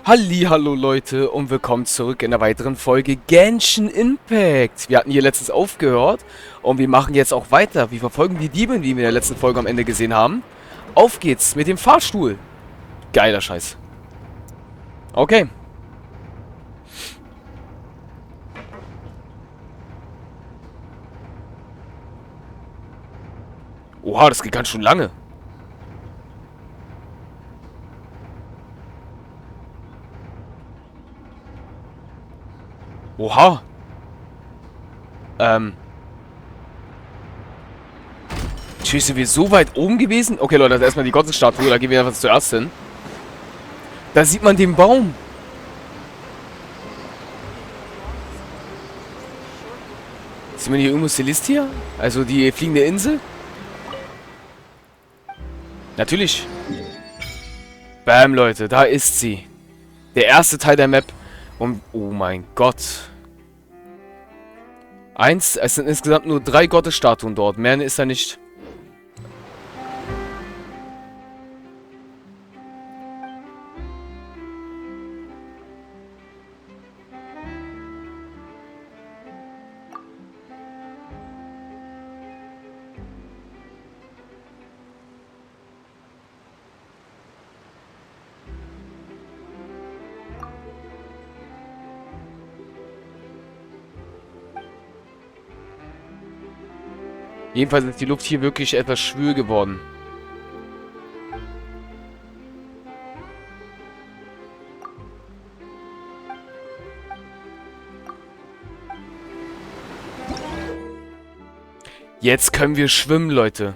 Hallihallo Leute und willkommen zurück in einer weiteren Folge Genshin Impact. Wir hatten hier letztens aufgehört und wir machen jetzt auch weiter. Wir verfolgen die Diebin, wie wir in der letzten Folge am Ende gesehen haben. Auf geht's mit dem Fahrstuhl. Geiler Scheiß. Okay. Oha, das geht ganz schön lange. Oha. Tschüss, sind wir so weit oben gewesen? Okay, Leute, das ist erstmal die Gottesstatue. Da gehen wir einfach zuerst hin. Da sieht man den Baum. Sieht man hier irgendwo Celestia? Also die fliegende Insel? Natürlich. Bam, Leute, da ist sie. Der erste Teil der Map. Und, oh mein Gott. Es sind insgesamt nur 3 Gottesstatuen dort. Mehr ist da nicht. Jedenfalls ist die Luft hier wirklich etwas schwül geworden. Jetzt können wir schwimmen, Leute.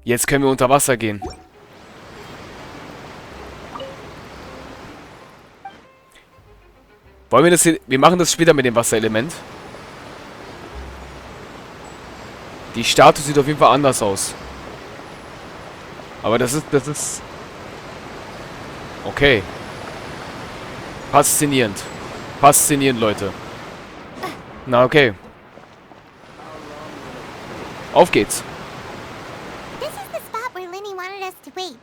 Jetzt können wir unter Wasser gehen. Wollen wir das hier... Wir machen das später mit dem Wasserelement. Die Statue sieht auf jeden Fall anders aus. Aber das ist... Okay. Faszinierend. Faszinierend, Leute. Na, okay. Auf geht's. This is the spot where Lenny wanted us to wait.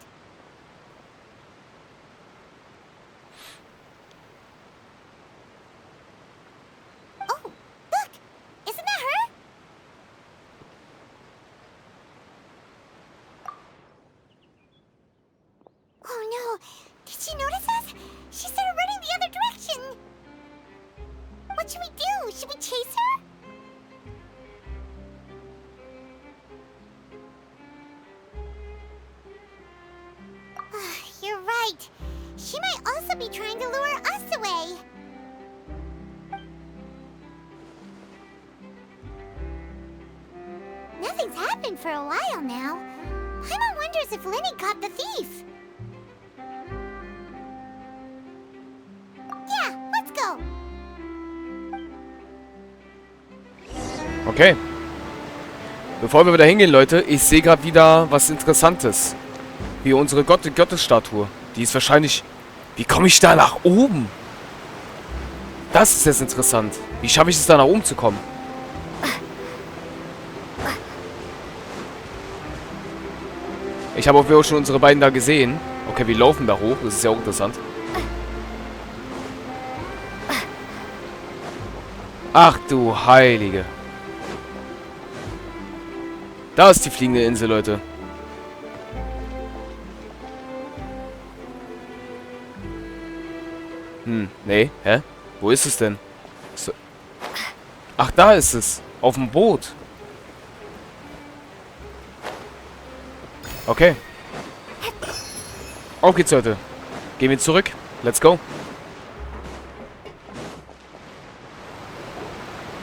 Oh, look! Isn't that her? Oh no! Did she notice us? She started running the other direction! What should we do? Should we chase her? You're right. She might also be trying to lure us away. Nothing's happened for a while now. Paimon wonders if Lenny caught the thief. Yeah, let's go. Okay. Bevor wir wieder hingehen, Leute, ich sehe gerade wieder was Interessantes. Wie unsere Gottesstatue. Die ist wahrscheinlich... Wie komme ich da nach oben? Das ist jetzt interessant. Wie schaffe ich es da nach oben zu kommen? Ich habe auch schon unsere beiden da gesehen. Okay, wir laufen da hoch. Das ist ja auch interessant. Ach du Heilige. Da ist die fliegende Insel, Leute. Nee, hä? Wo ist es denn? So. Ach, da ist es. Auf dem Boot. Okay. Auf geht's, Leute. Gehen wir zurück. Let's go.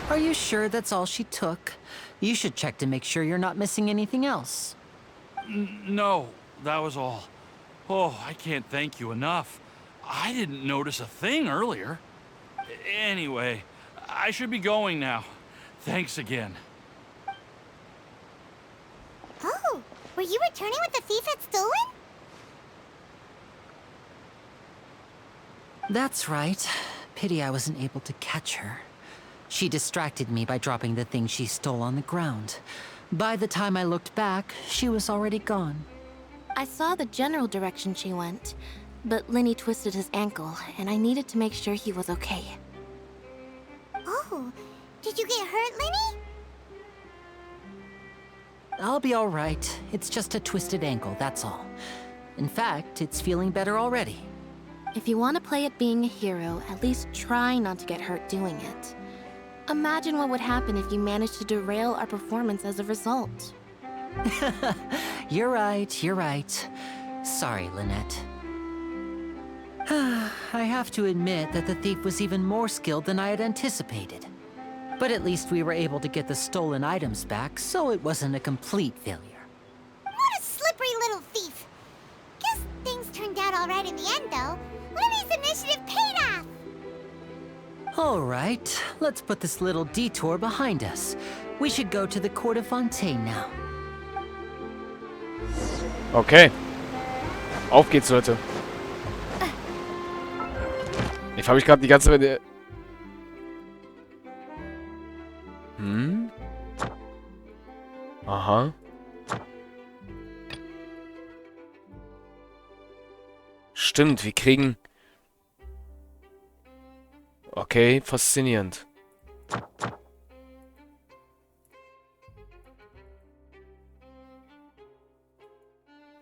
Are you sure that's all she took? You should check to make sure you're not missing anything else. No, that was all. Oh, I can't thank you enough. I didn't notice a thing earlier. Anyway, I should be going now. Thanks again. Oh, were you returning what the thief had stolen? That's right. Pity I wasn't able to catch her. She distracted me by dropping the thing she stole on the ground. By the time I looked back, she was already gone. I saw the general direction she went, but Lenny twisted his ankle, and I needed to make sure he was okay. Oh, did you get hurt, Lenny? I'll be all right. It's just a twisted ankle, that's all. In fact, it's feeling better already. If you want to play at being a hero, at least try not to get hurt doing it. Imagine what would happen if you managed to derail our performance as a result. You're right, you're right. Sorry, Lynette. I have to admit that the thief was even more skilled than I had anticipated. But at least we were able to get the stolen items back, so it wasn't a complete failure. What a slippery little thief. Guess things turned out all right in the end, though. Lenny's initiative paid off. All right, let's put this little detour behind us. We should go to the court of Fontaine now. Okay. Auf geht's, Leute. Ich habe mich gerade die ganze Zeit... Aha. Stimmt, wir kriegen... Okay, faszinierend.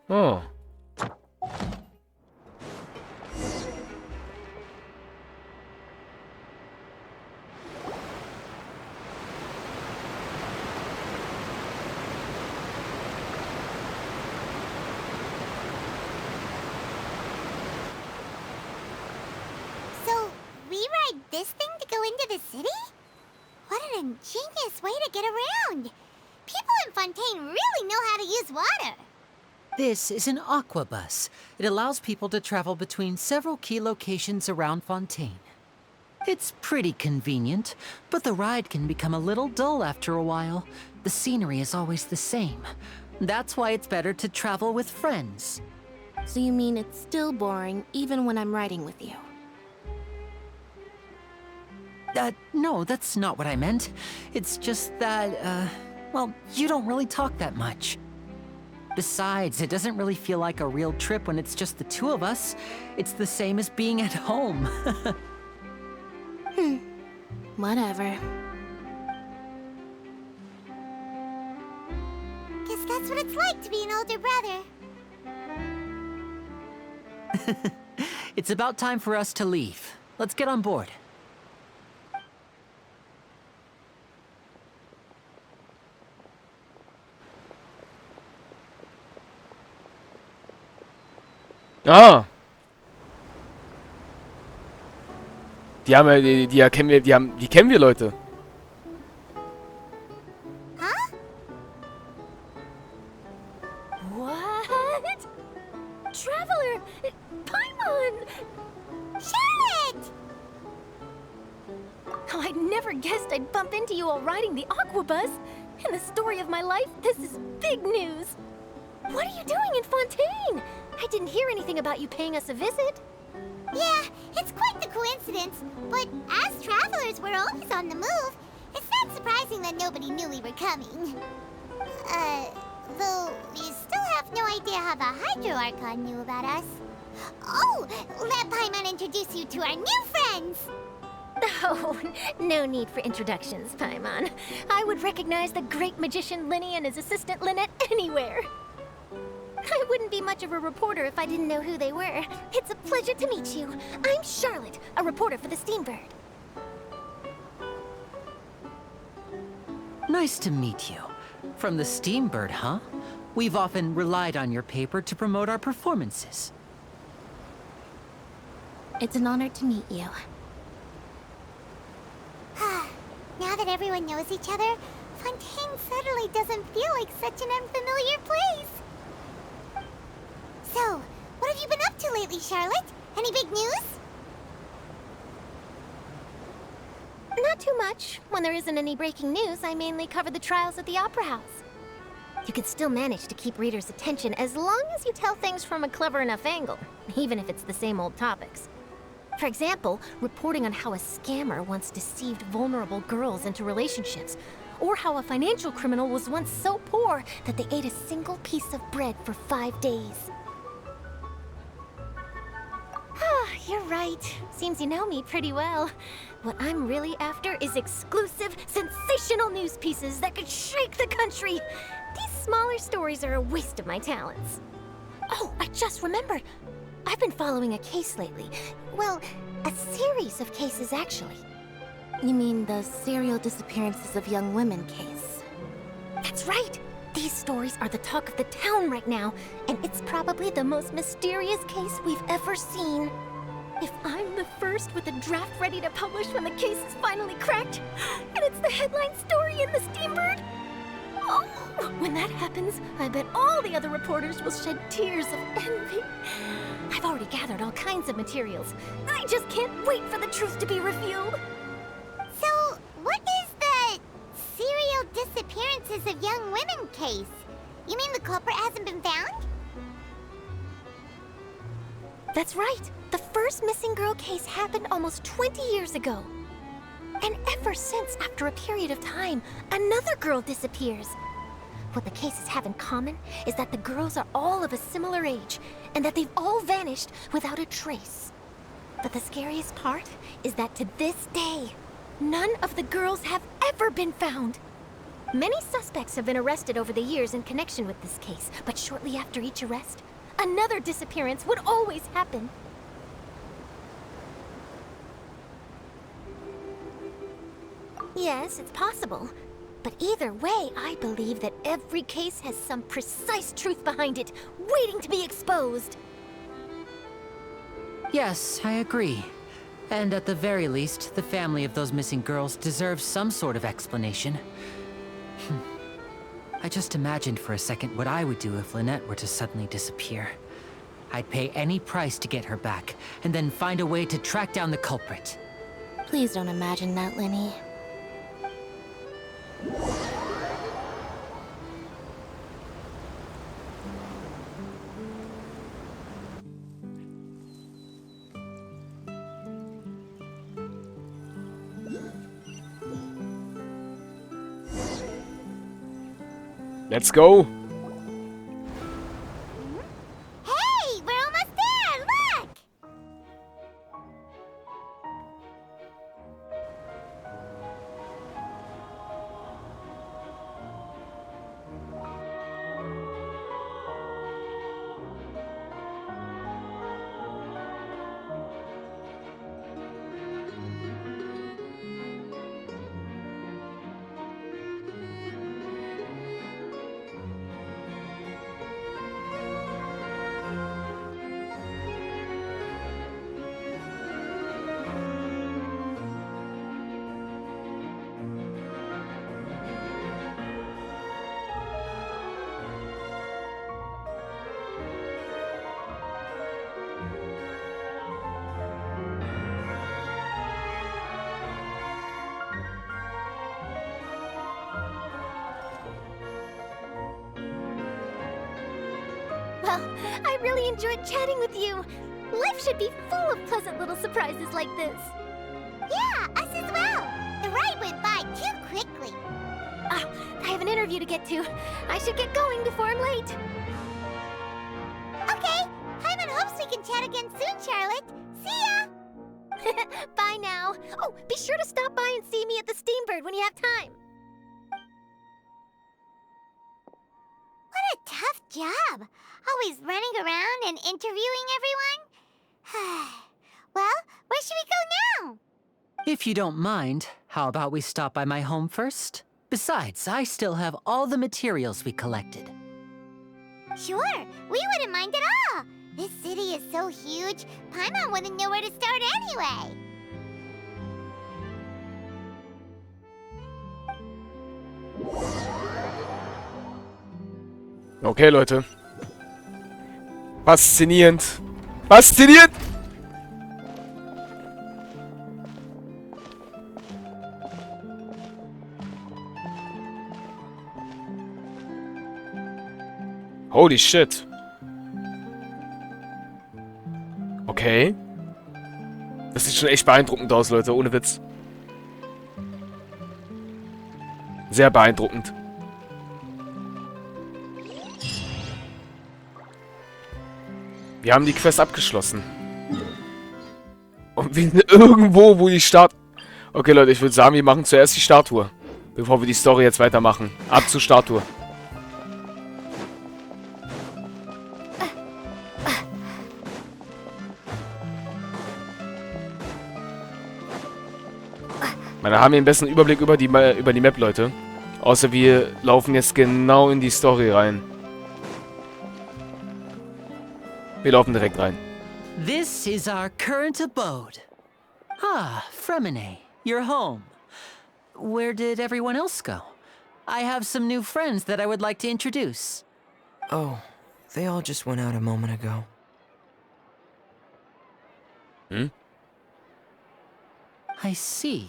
Oh. So, we ride this thing to go into the city? What an ingenious way to get around. People in Fontaine really know how to use water. This is an aqua bus. It allows people to travel between several key locations around Fontaine. It's pretty convenient, but the ride can become a little dull after a while. The scenery is always the same. That's why it's better to travel with friends. So you mean it's still boring even when I'm riding with you? No, that's not what I meant. It's just that, well, you don't really talk that much. Besides, it doesn't really feel like a real trip when it's just the two of us. It's the same as being at home. Whatever. Guess that's what it's like to be an older brother. It's about time for us to leave. Let's get on board. Ah. Die haben ja, die kennen wir, die kennen wir, Leute. Huh? What? Traveler! Paimon! Charlotte! Oh, I'd never guessed I'd bump into you while riding the aqua bus. In the story of my life, this is big news. What are you doing in Fontaine? I didn't hear anything about you paying us a visit. Yeah, it's quite the coincidence, but as travelers, we're always on the move. It's not surprising that nobody knew we were coming. Though we still have no idea how the Hydro Archon knew about us. Oh, let Paimon introduce you to our new friends! Oh, no need for introductions, Paimon. I would recognize the great magician Lenny and his assistant Lynette anywhere. I wouldn't be much of a reporter if I didn't know who they were. It's a pleasure to meet you. I'm Charlotte, a reporter for the Steambird. Nice to meet you. From the Steambird, huh? We've often relied on your paper to promote our performances. It's an honor to meet you. Now that everyone knows each other, Fontaine suddenly doesn't feel like such an unfamiliar place. So, what have you been up to lately, Charlotte? Any big news? Not too much. When there isn't any breaking news, I mainly cover the trials at the Opera House. You can still manage to keep readers' attention as long as you tell things from a clever enough angle, even if it's the same old topics. For example, reporting on how a scammer once deceived vulnerable girls into relationships, or how a financial criminal was once so poor that they ate a single piece of bread for 5 days. You're right. Seems you know me pretty well. What I'm really after is exclusive, sensational news pieces that could shake the country. These smaller stories are a waste of my talents. Oh, I just remembered. I've been following a case lately. Well, a series of cases, actually. You mean the serial disappearances of young women case? That's right. These stories are the talk of the town right now, and it's probably the most mysterious case we've ever seen. If I'm the first with a draft ready to publish when the case is finally cracked, and it's the headline story in the Steambird, oh, when that happens, I bet all the other reporters will shed tears of envy. I've already gathered all kinds of materials. I just can't wait for the truth to be revealed. So, what is the serial disappearances of young women case? You mean the culprit hasn't been found? That's right. The first missing girl case happened almost 20 years ago. And ever since, after a period of time, another girl disappears. What the cases have in common is that the girls are all of a similar age, and that they've all vanished without a trace. But the scariest part is that to this day, none of the girls have ever been found. Many suspects have been arrested over the years in connection with this case, but shortly after each arrest, another disappearance would always happen. Yes, it's possible. But either way, I believe that every case has some precise truth behind it, waiting to be exposed. Yes, I agree. And at the very least, the family of those missing girls deserves some sort of explanation. I just imagined for a second what I would do if Lynette were to suddenly disappear. I'd pay any price to get her back, and then find a way to track down the culprit. Please don't imagine that, Lenny. Let's go. Hey, we're almost there! Look! Well, I really enjoyed chatting with you. Life should be full of pleasant little surprises like this. Yeah, us as well. The ride went by too quickly. I have an interview to get to. I should get going before I'm late. Okay, Paimon hopes we can chat again soon, Charlotte. See ya! Bye now. Oh, be sure to stop by and see me at the Steambird when you have time. What a tough job. Always running around and interviewing everyone. Well, where should we go now? If you don't mind, how about we stop by my home first? Besides, I still have all the materials we collected. Sure, we wouldn't mind at all. This city is so huge, Paimon wouldn't know where to start anyway. Okay, Leute. Faszinierend. Faszinierend! Holy shit. Okay. Das sieht schon echt beeindruckend aus, Leute, ohne Witz. Sehr beeindruckend. Wir haben die Quest abgeschlossen. Und wir sind irgendwo, wo die Start... Okay, Leute, ich würde sagen, wir machen zuerst die Starttour. Bevor wir die Story jetzt weitermachen. Ab zur Starttour. Da haben wir einen besseren Überblick über die Map, Leute. Außer wir laufen jetzt genau in die Story rein. Wir laufen direkt rein. This is our current abode. Ah, Fremine, you're home. Where did everyone else go? I have some new friends that I would like to introduce. Oh, they all just went out a moment ago. I see.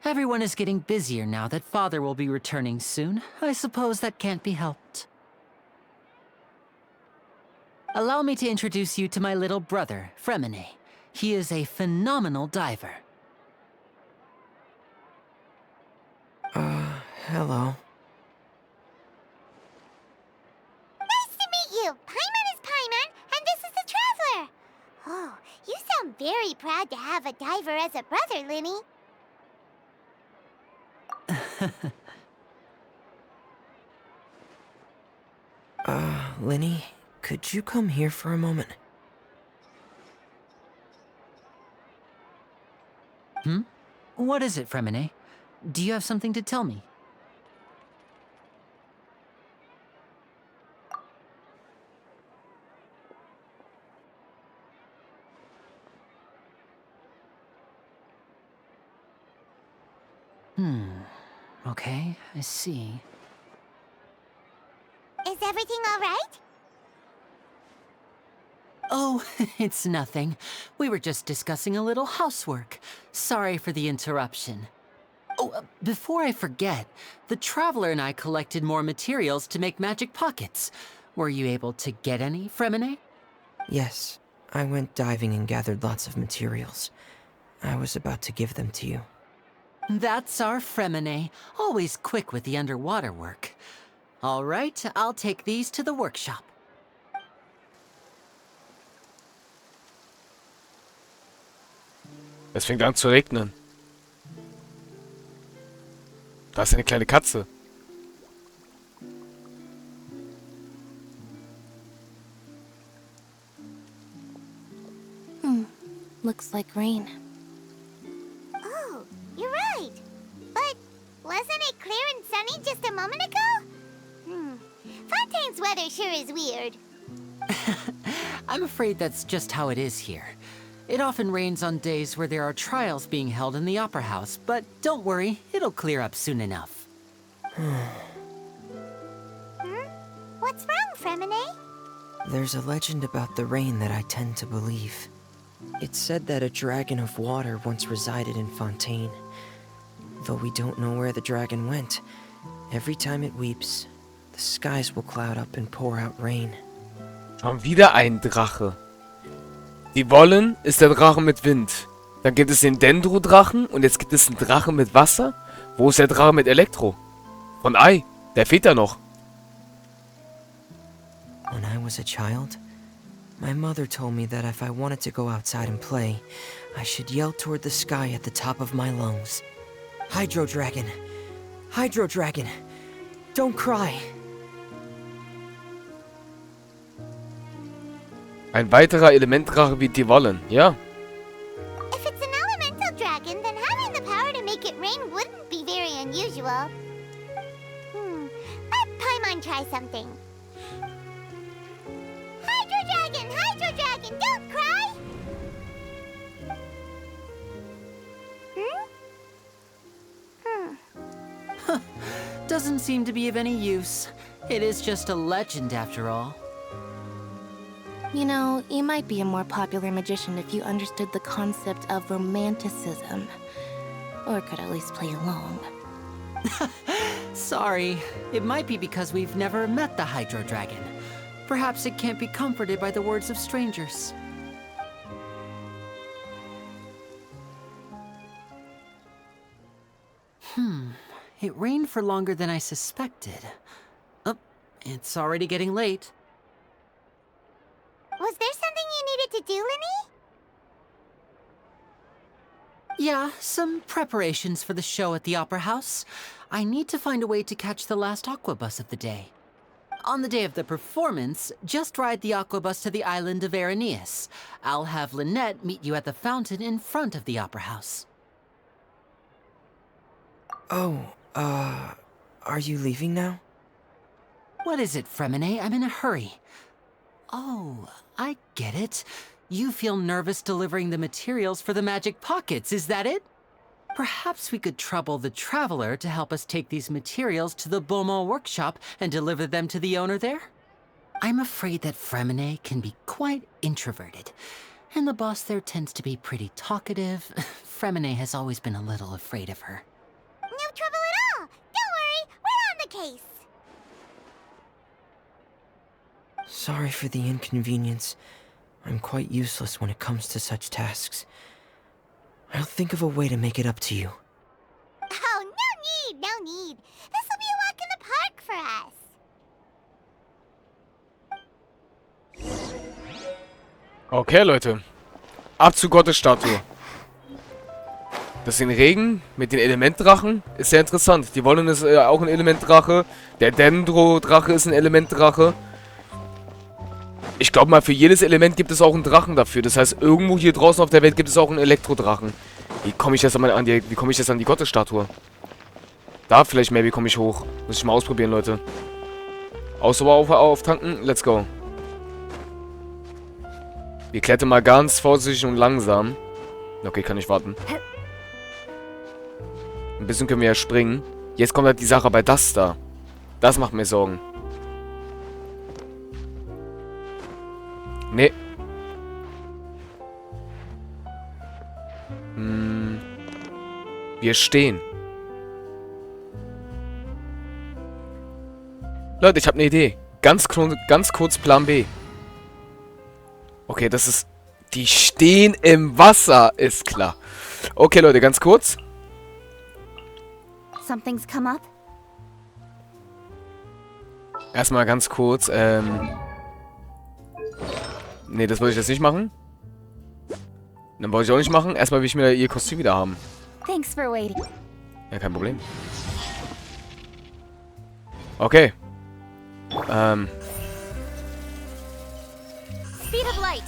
Everyone is getting busier now that Father will be returning soon. I suppose that can't be helped. Allow me to introduce you to my little brother, Fremine. He is a phenomenal diver. Hello. Nice to meet you. Paimon is Paimon, and this is the Traveler. Oh, you sound very proud to have a diver as a brother, Linny. Linny, could you come here for a moment? What is it, Fremine? Do you have something to tell me? Okay, I see. Is everything all right? Oh, it's nothing. We were just discussing a little housework. Sorry for the interruption. Oh, before I forget, the Traveler and I collected more materials to make magic pockets. Were you able to get any, Fremine? Yes, I went diving and gathered lots of materials. I was about to give them to you. That's our Fremine, always quick with the underwater work. All right, I'll take these to the workshop. Es fängt an zu regnen. Da ist eine kleine Katze. Looks like rain. Oh, you're right. But wasn't it clear and sunny just a moment ago? Fontaine's weather sure is weird. I'm afraid that's just how it is here. It often rains on days where there are trials being held in the Opera House, but don't worry, it'll clear up soon enough. What's wrong, Fremine? There's a legend about the rain that I tend to believe. It's said that a dragon of water once resided in Fontaine. Though we don't know where the dragon went, every time it weeps, the skies will cloud up and pour out rain. Schon wieder ein Drache. Die Wollen ist der Drache mit Wind. Dann gibt es den Dendro-Drachen und jetzt gibt es einen Drachen mit Wasser. Wo ist der Drache mit Elektro? Von Ei. Der fehlt da noch. When I was a child, my mother told me that if I wanted to go outside and play, I should yell toward the sky at the top of my lungs. Hydro Dragon! Hydro Dragon! Don't cry! Ein weiterer Elementdrache wie die Wollen, ja. If it's an elemental dragon, then having the power to make it rain wouldn't be very unusual. Let Paimon try something. Hydro Dragon, don't cry! Doesn't seem to be of any use. It is just a legend after all. You know, you might be a more popular magician if you understood the concept of romanticism. Or could at least play along. Sorry, it might be because we've never met the Hydro Dragon. Perhaps it can't be comforted by the words of strangers. It rained for longer than I suspected. Oh, it's already getting late. Was there something you needed to do, Linny? Yeah, some preparations for the show at the Opera House. I need to find a way to catch the last aqua bus of the day. On the day of the performance, just ride the aqua bus to the island of Aeneas. I'll have Lynette meet you at the fountain in front of the Opera House. Oh, are you leaving now? What is it, Fremine? I'm in a hurry. Oh, I get it. You feel nervous delivering the materials for the magic pockets, is that it? Perhaps we could trouble the Traveler to help us take these materials to the Beaumont workshop and deliver them to the owner there? I'm afraid that Fremine can be quite introverted, and the boss there tends to be pretty talkative. Fremine has always been a little afraid of her. No trouble at all. Don't worry, we're on the case. Sorry for the inconvenience. I'm quite useless when it comes to such tasks. I'll think of a way to make it up to you. Oh, no need. This will be a walk in the park for us. Okay, Leute. Ab zu Gottes Statue. Das den Regen mit den Elementdrachen ist sehr interessant. Die Wollen ist auch ein Elementdrache. Der Dendro-Drache ist ein Elementdrache. Ich glaube mal, für jedes Element gibt es auch einen Drachen dafür. Das heißt, irgendwo hier draußen auf der Welt gibt es auch einen Elektrodrachen. Wie komme ich jetzt an die Gottesstatue? Da vielleicht, maybe, komme ich hoch. Muss ich mal ausprobieren, Leute. Ausdauer auftanken. Let's go. Wir klettern mal ganz vorsichtig und langsam. Okay, kann ich warten. Ein bisschen können wir ja springen. Jetzt kommt halt die Sache bei das da. Das macht mir Sorgen. Nee. Wir stehen. Leute, ich habe eine Idee. Ganz kurz Plan B. Okay, das ist... Die stehen im Wasser, ist klar. Okay, Leute, ganz kurz. Something's come up? Erstmal ganz kurz, nee, das wollte ich jetzt nicht machen. Dann wollte ich auch nicht machen. Erstmal will ich mir ihr Kostüm wieder haben. Thanks for waiting. Ja, kein Problem. Okay. Speed of light.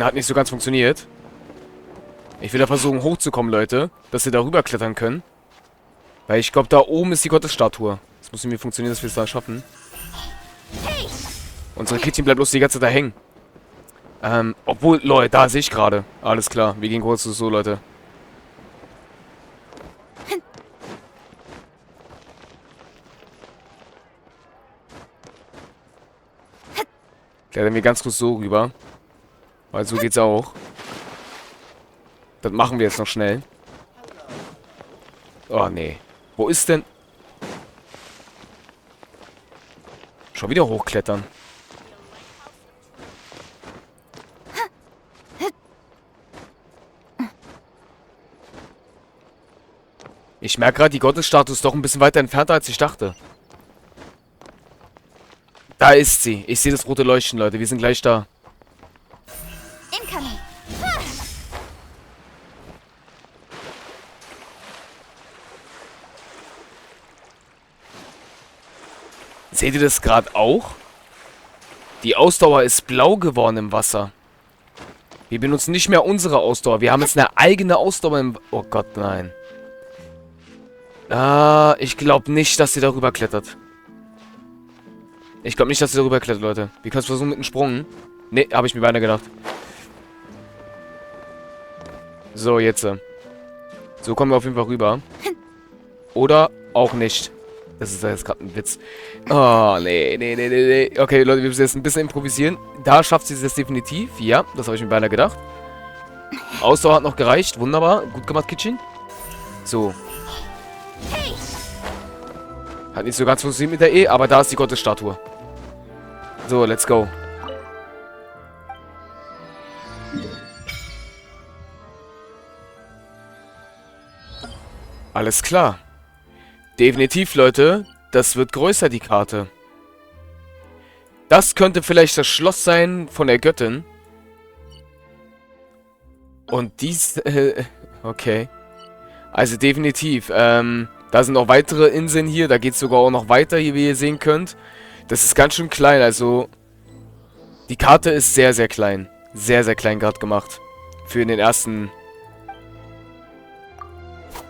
Hat nicht so ganz funktioniert. Ich will da versuchen hochzukommen, Leute. Dass wir da rüber klettern können. Weil ich glaube, da oben ist die Gottesstatue. Das muss irgendwie funktionieren, dass wir es da schaffen. Unsere Kittchen bleibt bloß die ganze Zeit da hängen. Obwohl, Leute, da sehe ich gerade. Alles klar, wir gehen kurz so, Leute. Klettern wir ganz kurz so rüber. Weil so geht's auch. Das machen wir jetzt noch schnell. Oh, nee. Wo ist denn... Schon wieder hochklettern. Ich merke gerade, die Gottesstatue ist doch ein bisschen weiter entfernt, als ich dachte. Da ist sie. Ich sehe das rote Leuchten, Leute. Wir sind gleich da. Incoming. Seht ihr das gerade auch? Die Ausdauer ist blau geworden im Wasser. Wir benutzen nicht mehr unsere Ausdauer. Wir haben jetzt eine eigene Ausdauer im... Oh Gott, nein. Ich glaube nicht, dass sie darüber klettert. Ich glaube nicht, dass sie darüber klettert, Leute. Wir können es versuchen mit einem Sprung. Ne, habe ich mir beinahe gedacht. So, jetzt. So kommen wir auf jeden Fall rüber. Oder auch nicht. Das ist jetzt gerade ein Witz. Oh, nee. Okay, Leute, wir müssen jetzt ein bisschen improvisieren. Da schafft sie es jetzt definitiv. Ja, das habe ich mir beinahe gedacht. Ausdauer hat noch gereicht. Wunderbar. Gut gemacht, Kitchen. So. Hat nicht so ganz funktioniert mit der E, aber da ist die Gottesstatue. So, let's go. Alles klar. Definitiv, Leute. Das wird größer, die Karte. Das könnte vielleicht das Schloss sein von der Göttin. Und dies... okay. Also definitiv. Da sind noch weitere Inseln hier. Da geht es sogar auch noch weiter, hier, wie ihr sehen könnt. Das ist ganz schön klein. Also die Karte ist sehr, sehr klein. Sehr, sehr klein gerade gemacht. Für den ersten...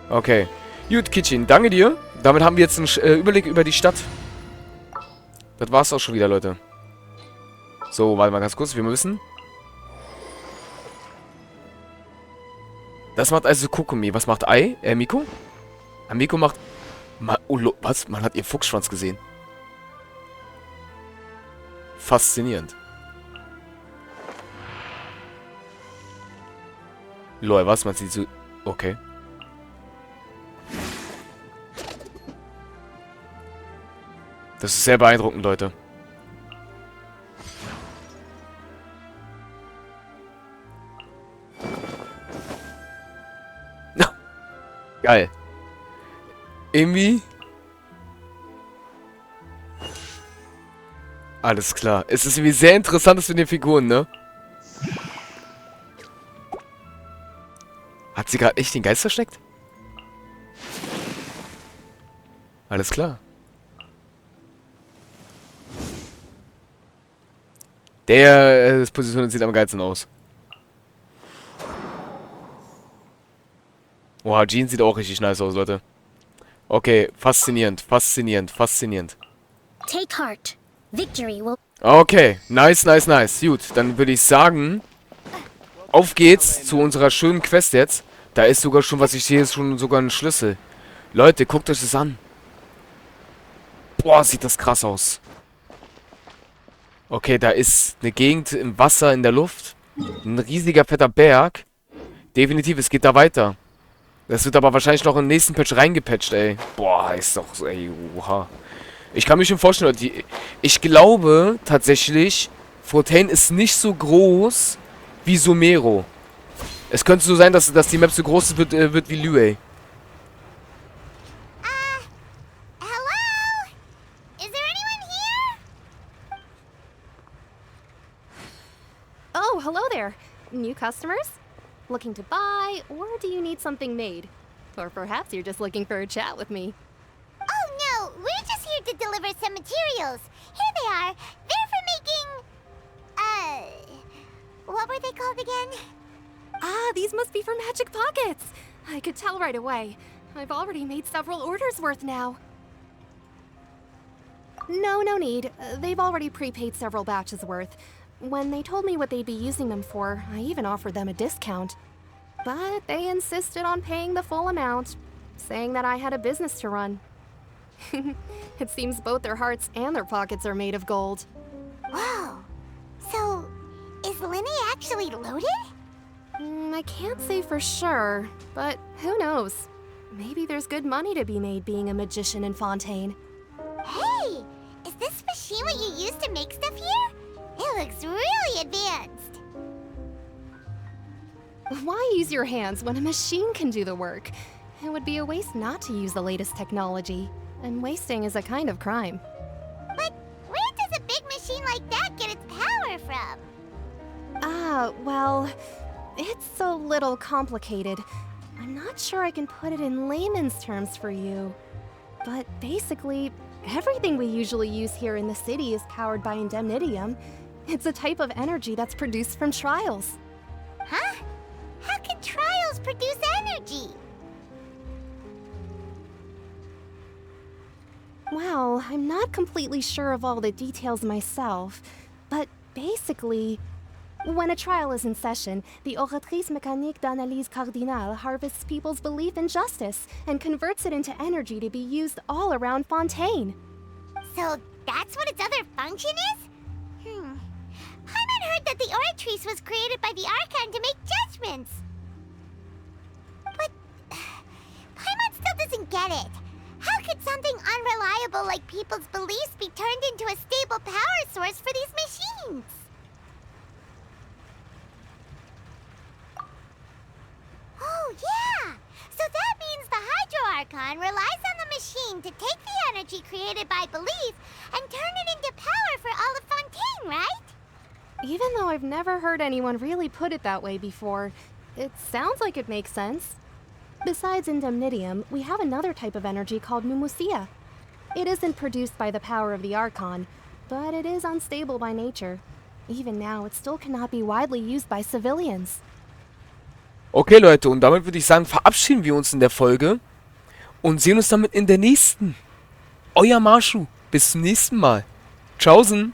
Okay. Gut, Kitchen, danke dir. Damit haben wir jetzt einen Überblick über die Stadt. Das war's auch schon wieder, Leute. So, warte mal ganz kurz. Wir müssen... Das macht also Kokumi. Was macht Ei? Miko? Miko macht... was? Man hat ihr Fuchsschwanz gesehen. Faszinierend. Lol, was? Man sieht so... Okay. Das ist sehr beeindruckend, Leute. Geil. Irgendwie... Alles klar. Es ist irgendwie sehr interessant, das mit den Figuren, ne? Hat sie gerade echt den Geist versteckt? Alles klar. Das Position sieht am geilsten aus. Oha, Jean sieht auch richtig nice aus, Leute. Okay, faszinierend, faszinierend, faszinierend. Take heart. Victory will... Okay, nice, nice, nice. Gut, dann würde ich sagen, auf geht's zu unserer schönen Quest jetzt. Da ist sogar schon, was ich sehe, ist schon sogar ein Schlüssel. Leute, guckt euch das an. Boah, sieht das krass aus. Okay, da ist eine Gegend im Wasser, in der Luft. Ein riesiger, fetter Berg. Definitiv, es geht da weiter. Das wird aber wahrscheinlich noch im nächsten Patch reingepatcht, ey. Boah, ist doch so, ey, oha. Ich kann mir schon vorstellen, ich glaube tatsächlich, Fontaine ist nicht so groß wie Sumero. Es könnte so sein, dass die Map so groß wird wie Lue. Hello? Is there anyone here? Oh, hello there. New customers? Looking to buy, or do you need something made? Or perhaps you're just looking for a chat with me. Oh no, we're just here to deliver some materials. Here they are. They're for making... what were they called again? Ah, these must be for magic pockets. I could tell right away. I've already made several orders worth now. No need. They've already prepaid several batches worth. When they told me what they'd be using them for, I even offered them a discount. But they insisted on paying the full amount, saying that I had a business to run. It seems both their hearts and their pockets are made of gold. Whoa. So, is Linny actually loaded? I can't say for sure, but who knows? Maybe there's good money to be made being a magician in Fontaine. Hey! Is this machine what you use to make stuff here? It looks really advanced. Why use your hands when a machine can do the work? It would be a waste not to use the latest technology, and wasting is a kind of crime. But where does a big machine like that get its power from? Well, it's a little complicated. I'm not sure I can put it in layman's terms for you. But basically, everything we usually use here in the city is powered by indemnitium. It's a type of energy that's produced from trials. Huh? How can trials produce energy? Well, I'm not completely sure of all the details myself, but basically, when a trial is in session, the Oratrice Mécanique d'Analyse Cardinale harvests people's belief in justice and converts it into energy to be used all around Fontaine. So that's what its other function is? Paimon heard that the Oratrice was created by the Archon to make judgments. But Paimon still doesn't get it. How could something unreliable like people's beliefs be turned into a stable power source for these machines? Oh, yeah! So that means the Hydro Archon relies on the machine Fontaine to take the energy created by belief and turn it into power for all of Fontaine, right? Even though I've never heard anyone really put it that way before, it sounds like it makes sense. Besides indemnitium, we have another type of energy called mumusia. It isn't produced by the power of the Archon, but it is unstable by nature. Even now, it still cannot be widely used by civilians. Okay, Leute, und damit würde ich sagen, verabschieden wir uns in der Folge und sehen uns damit in der nächsten. Euer Marschu. Bis zum nächsten Mal. Tschaußen.